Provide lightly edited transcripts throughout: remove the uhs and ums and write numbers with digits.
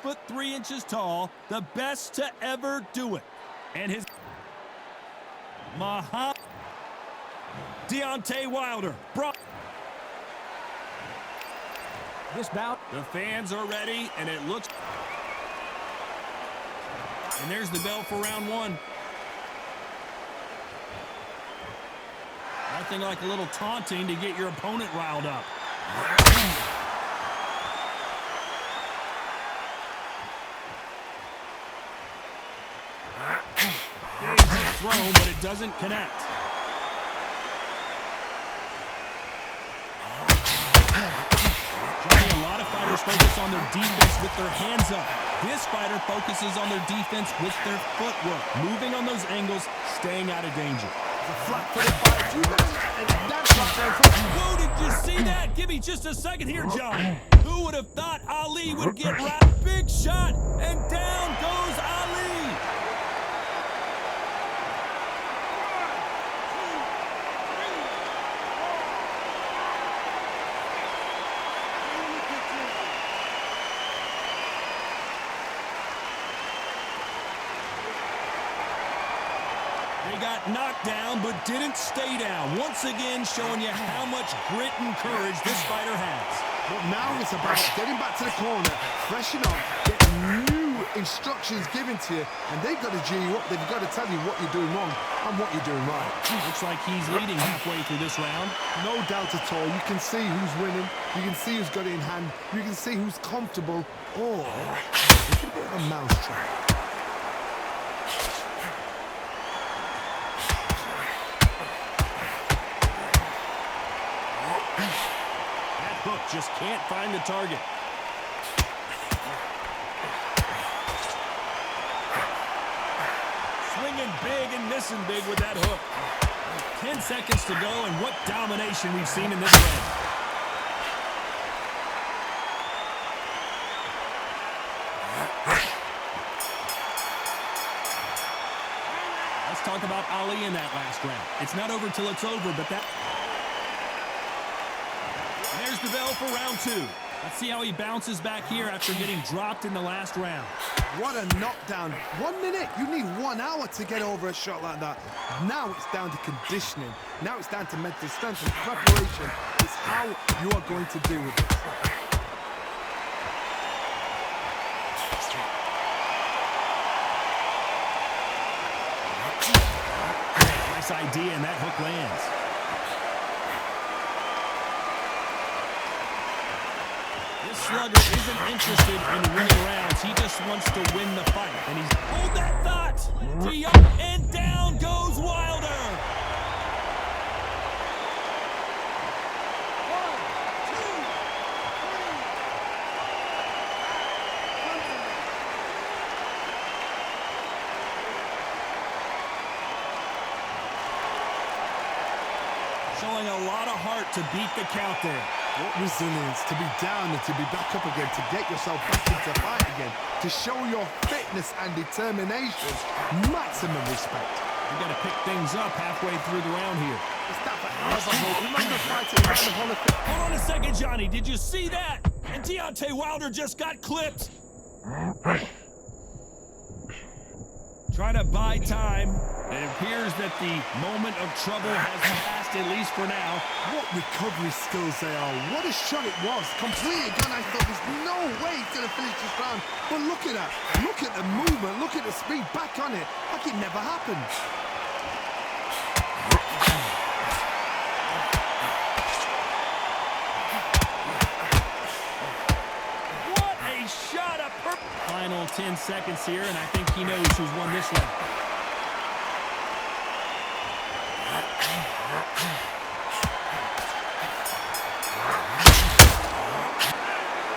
6'3" tall, the best to ever do it. And his Deontay Wilder brought this bout. The fans are ready, and it looks. And there's the bell for round one. Nothing like a little taunting to get your opponent riled up. Throw, but it doesn't connect. A lot of fighters focus on their defense with their hands up. This fighter focuses on their defense with their footwork, moving on those angles, staying out of danger. Whoa, did you see that? Give me just a second here, John. Who would have thought Ali would get right? Big shot, and down goes Ali. They got knocked down, but didn't stay down. Once again, showing you how much grit and courage this fighter has. But now it's about getting back to the corner, freshen up, getting new instructions given to you, and they've got to G you up. They've got to tell you what you're doing wrong and what you're doing right. Looks like he's leading halfway through this round. No doubt at all. You can see who's winning. You can see who's got it in hand. You can see who's comfortable. Or it's a bit of a mousetrap. Just can't find the target. Swinging big and missing big with that hook. 10 seconds to go, and what domination we've seen in this round. Let's talk about Ali in that last round. It's not over till it's over, but that... There's the bell for round two. Let's see how he bounces back here after getting dropped in the last round. What a knockdown. 1 minute. You need 1 hour to get over a shot like that. Now it's down to conditioning. Now it's down to mental strength and preparation. It's how you are going to deal with it. Nice idea, and that hook lands. This slugger isn't interested in winning rounds. He just wants to win the fight. And he's... Hold that thought! And down goes Wilder! 1, 2, 3. Showing a lot of heart to beat the count there. What resilience to be down and to be back up again, to get yourself back into fight again, to show your fitness and determination. Maximum respect. You got to pick things up halfway through the round here. Hold on a second, Johnny. Did you see that? And Deontay Wilder just got clipped. Trying to buy time. It appears that the moment of trouble has passed, at least for now. What recovery skills they are. What a shot it was. Completely gone. I thought there's no way he's going to finish this round. But look at that. Look at the movement. Look at the speed. Back on it. Like it never happened. What a shot. Final 10 seconds here, and I think he knows who's won this round.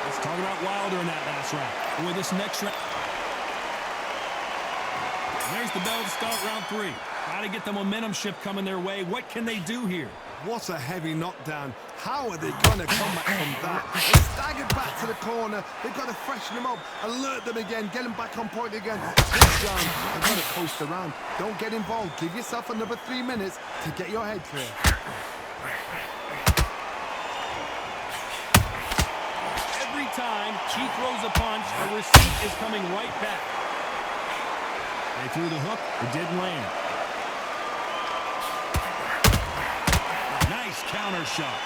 Let's talk about Wilder in that last round. Boy, this next round. There's the bell to start round 3. Got to get the momentum shift coming their way. What can they do here? What a heavy knockdown. How are they going to come back from that? They staggered back to the corner. They've got to freshen them up, alert them again, get them back on point again. This round, they've got to coast around. Don't get involved. Give yourself another 3 minutes to get your head clear. Every time, he throws a punch, a receipt is coming right back. They threw the hook, it didn't land. Nice counter shot.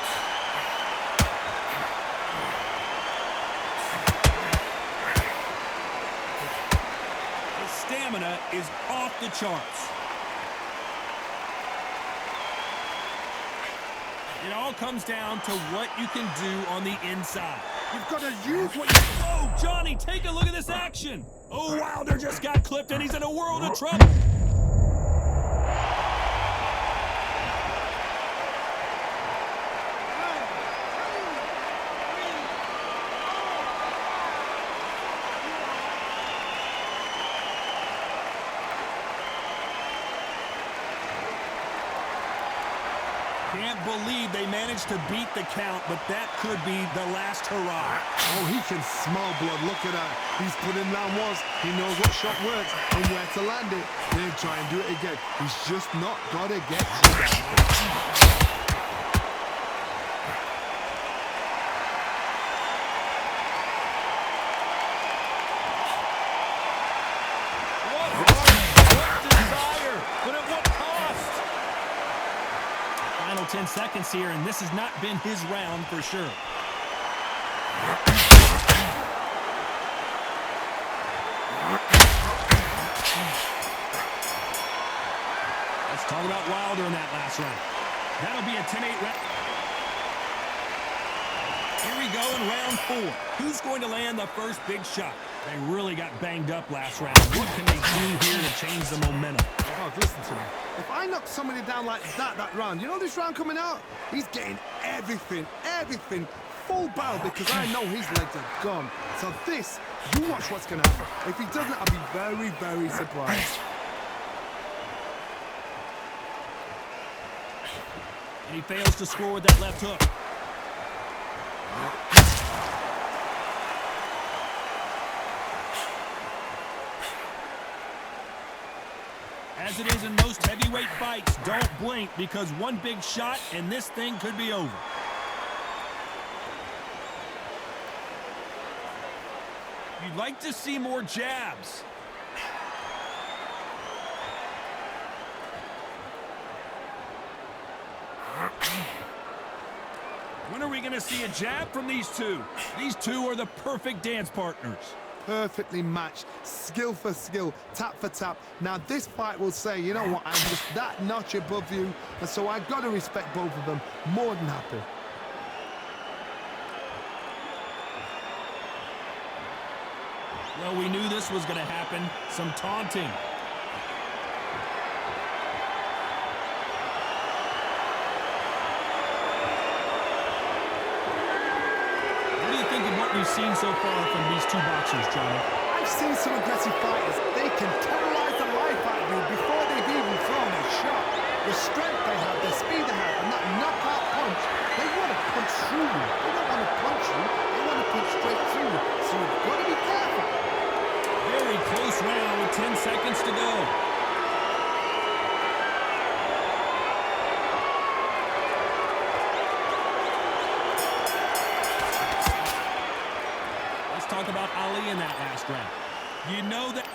His stamina is off the charts. It all comes down to what you can do on the inside. You've got to use what you... Oh, Johnny, take a look at this action. Oh, Wilder just got clipped and he's in a world of trouble. Can't believe they managed to beat the count, but that could be the last hurrah. Oh, he can smell blood. Look at that. He's put in down once. He knows what shot works and where to land it. Then try and do it again. He's just not got to get through that. But at what cost? Final 10 seconds here, and this has not been his round for sure. Let's talk about Wilder in that last round. That'll be a 10-8 round. Here we go in round 4. Who's going to land the first big shot? They really got banged up last round. What can they do here to change the momentum? Oh, listen to me. If I knock somebody down like that round, you know this round coming out? He's getting everything, full barrel because I know his legs are gone. So this, you watch what's going to happen. If he doesn't, I'll be very, very surprised. And he fails to score with that left hook. As it is in most heavyweight fights, don't blink because one big shot and this thing could be over. You'd like to see more jabs. When are we going to see a jab from these two? These two are the perfect dance partners. Perfectly matched, skill for skill, tap for tap. Now this fight will say, you know what, I'm just that notch above you, and so I've got to respect both of them. More than happy. Well, we knew this was going to happen. Some taunting. What do you think of what we've seen so far from these two boxers, Johnny? I've seen some aggressive fighters. They can terrorize the life out of you before they've even thrown a shot. The strength they have, the speed they have, and that knockout punch, they want to punch through you. They don't want to punch you. They want to punch straight through you. So you've got to be careful. Very close round with 10 seconds to go. Let's talk about Ali in that last round. You know that...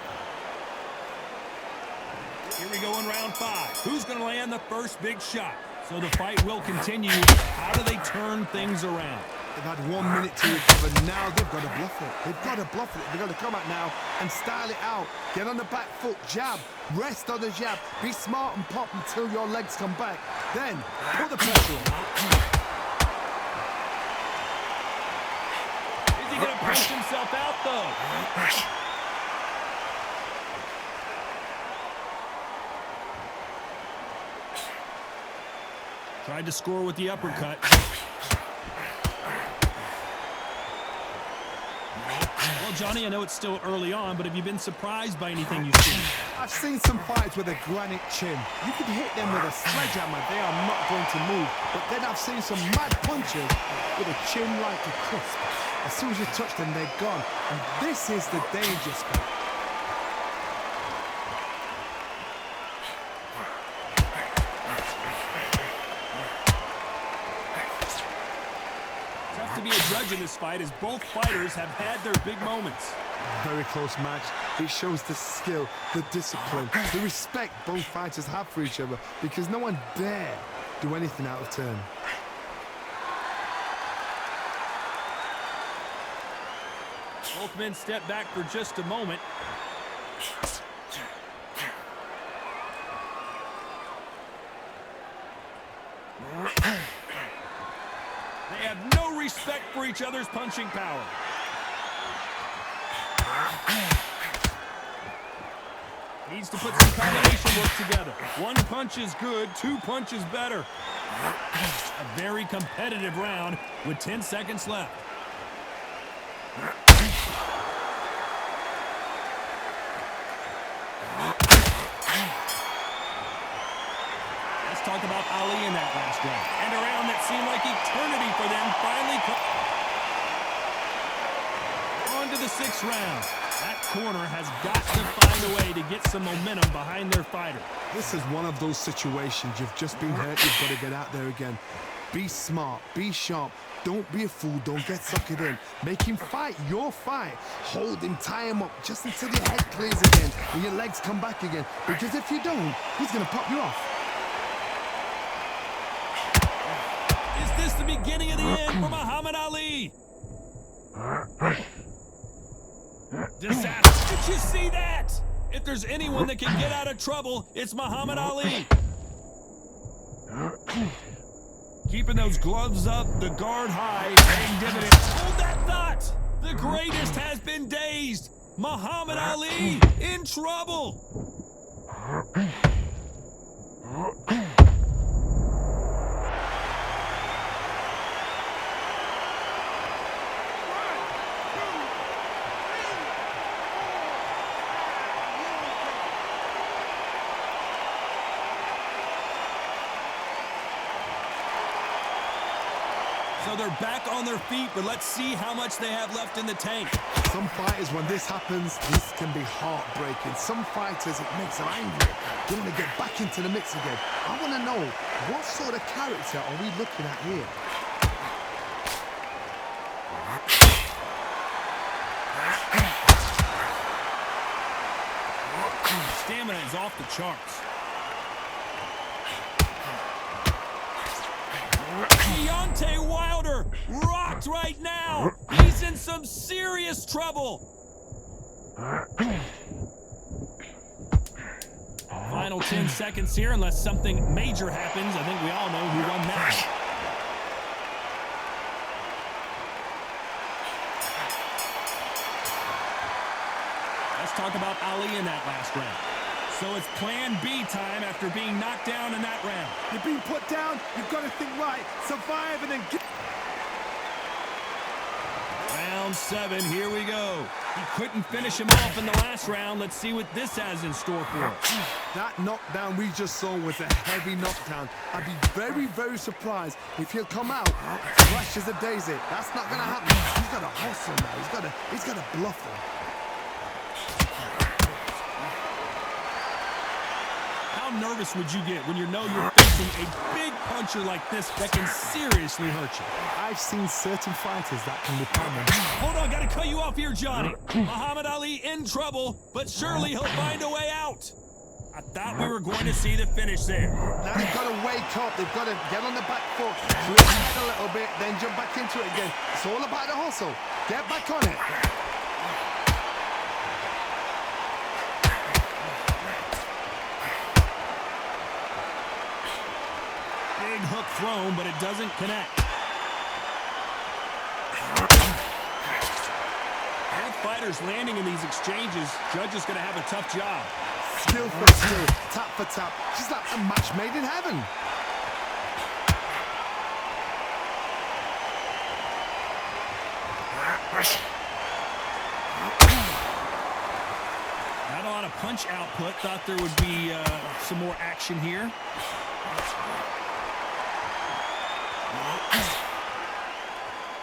Here we go in round 5. Who's going to land the first big shot? So the fight will continue. How do they turn things around? They've had 1 minute to recover. Now they've got to bluff it. They've got to bluff it. They've got to come out now and style it out. Get on the back foot, jab, rest on the jab. Be smart and pop until your legs come back. Then put the pressure on. Is he going to punch himself out, though? Tried to score with the uppercut. Well, Johnny, I know it's still early on, but have you been surprised by anything you've seen? I've seen some fights with a granite chin. You could hit them with a sledgehammer. They are not going to move. But then I've seen some mad punches with a chin like a crisp. As soon as you touch them, they're gone. And this is the danger spot. To be a judge emerge in this fight as both fighters have had their big moments. Very close match. It shows the skill, the discipline, the respect both fighters have for each other, because no one dare do anything out of turn. Both men step back for just a moment. They have no respect for each other's punching power. Needs to put some combination work together. One punch is good, two punches better. A very competitive round with 10 seconds left. Let's talk about Ali in that last round. And a round that seemed like eternity for them finally on to the 6th round. That corner has got to find a way to get some momentum behind their fighter. This is one of those situations. You've just been hurt, you've got to get out there again. Be smart, be sharp, don't be a fool, don't get suckered in. Make him fight your fight. Hold him, tie him up, just until your head clears again and your legs come back again. Because if you don't, he's going to pop you off. Is this the beginning of the end for Muhammad Ali? Disaster. Did you see that? If there's anyone that can get out of trouble, it's Muhammad Ali. Keeping those gloves up, the guard high, paying dividends. Hold that thought. The greatest has been dazed. Muhammad Ali in trouble. So they're back on their feet, but let's see how much they have left in the tank. Some fighters, when this happens, this can be heartbreaking. Some fighters, it makes them angry. They want to get back into the mix again. I want to know, what sort of character are we looking at here? Stamina is off the charts. Deontay Wilder rocked right now. He's in some serious trouble. Final 10 seconds here, unless something major happens. I think we all know who won that. Let's talk about Ali in that last round. So it's plan B time after being knocked down in that round. You've been put down, you've got to think right, survive and then get... Round 7, here we go. He couldn't finish him off in the last round. Let's see what this has in store for us. That knockdown we just saw was a heavy knockdown. I'd be very, very surprised if he'll come out fresh as a daisy. That's not going to happen. He's got to hustle now. He's got to bluff him. How nervous would you get when you know you're facing a big puncher like this that can seriously hurt you? I've seen certain fighters that can become them. Hold on, gotta cut you off here, Johnny. Muhammad Ali in trouble, but surely he'll find a way out. I thought we were going to see the finish there. Now they've got to wake up. They've got to get on the back foot, flip back a little bit, then jump back into it again. It's all about the hustle. Get back on it. Big hook thrown, but it doesn't connect. Both fighters landing in these exchanges. Judge is going to have a tough job. Skill for skill, tap for tap. She's like a match made in heaven. Not a lot of punch output. Thought there would be some more action here.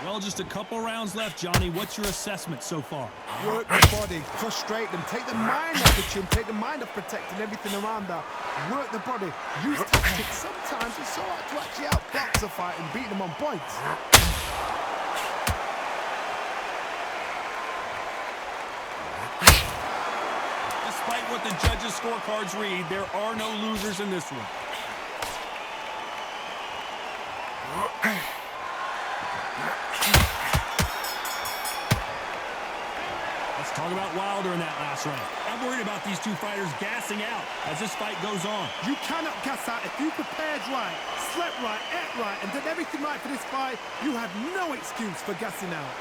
Well, just a couple rounds left, Johnny. What's your assessment so far? Work the body, frustrate them, take the mind off the chin, take the mind off protecting everything around that. Work the body, use tactics. Sometimes it's so hard to actually outbox a fight and beat them on points. despite what the judges' scorecards read, there are no losers in this one. Let's talk about Wilder in that last round. I'm worried about these two fighters gassing out as this fight goes on. You cannot gas out if you prepared right, slept right, ate right, and did everything right for this fight. You have no excuse for gassing out.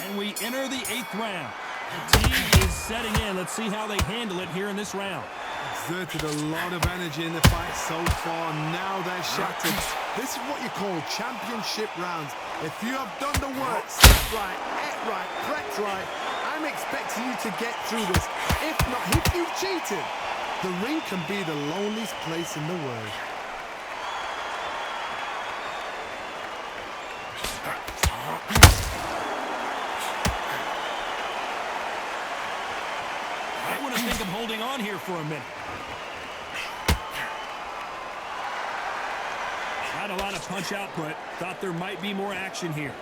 And we enter the 8th round. Fatigue is setting in. Let's see how they handle it here in this round. Exerted a lot of energy in the fight so far. Now they're shattered. This is what you call championship rounds. If you have done the work, slept right, ate right, prepped right, I'm expecting you to get through this. If not, if you've cheated, the ring can be the loneliest place in the world. I think I'm holding on here for a minute. Not a lot of punch output. Thought there might be more action here.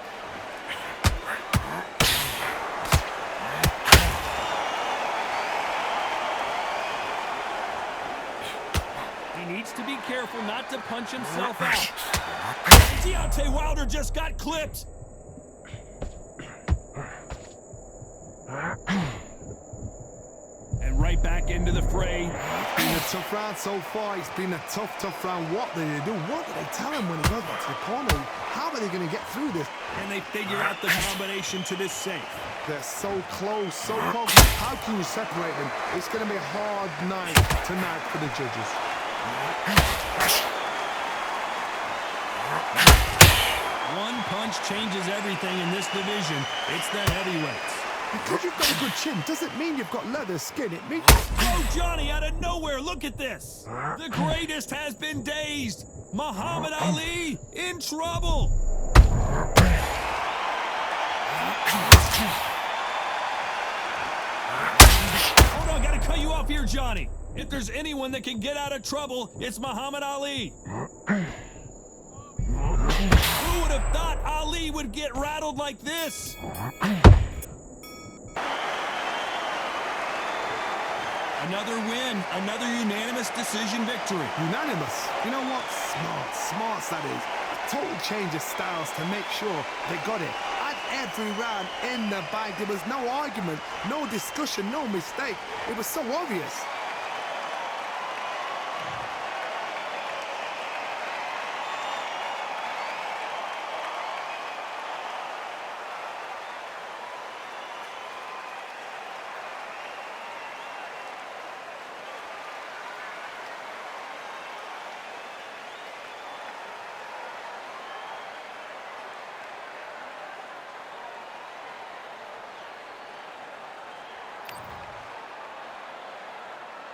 He needs to be careful not to punch himself out. Deontay Wilder just got clipped. And right back into the fray. It's been a tough round so far. It's been a tough round. What do they do? What do they tell him when he goes back to the corner? How are they going to get through this? And they figure out the combination to this safe. They're so close, so close. How can you separate them? It's going to be a hard night tonight for the judges. One punch changes everything in this division. It's the heavyweights. Because you've got a good chin doesn't mean you've got leather skin. It means... Oh, Johnny, out of nowhere, look at this. The greatest has been dazed. Muhammad Ali in trouble. Hold on, gotta cut you off here, Johnny. If there's anyone that can get out of trouble, it's Muhammad Ali. Who would have thought Ali would get rattled like this? Another win, another unanimous decision victory. Unanimous. You know what? Smart that is. A total change of styles to make sure they got it. At every round in the bag, there was no argument, no discussion, no mistake. It was so obvious.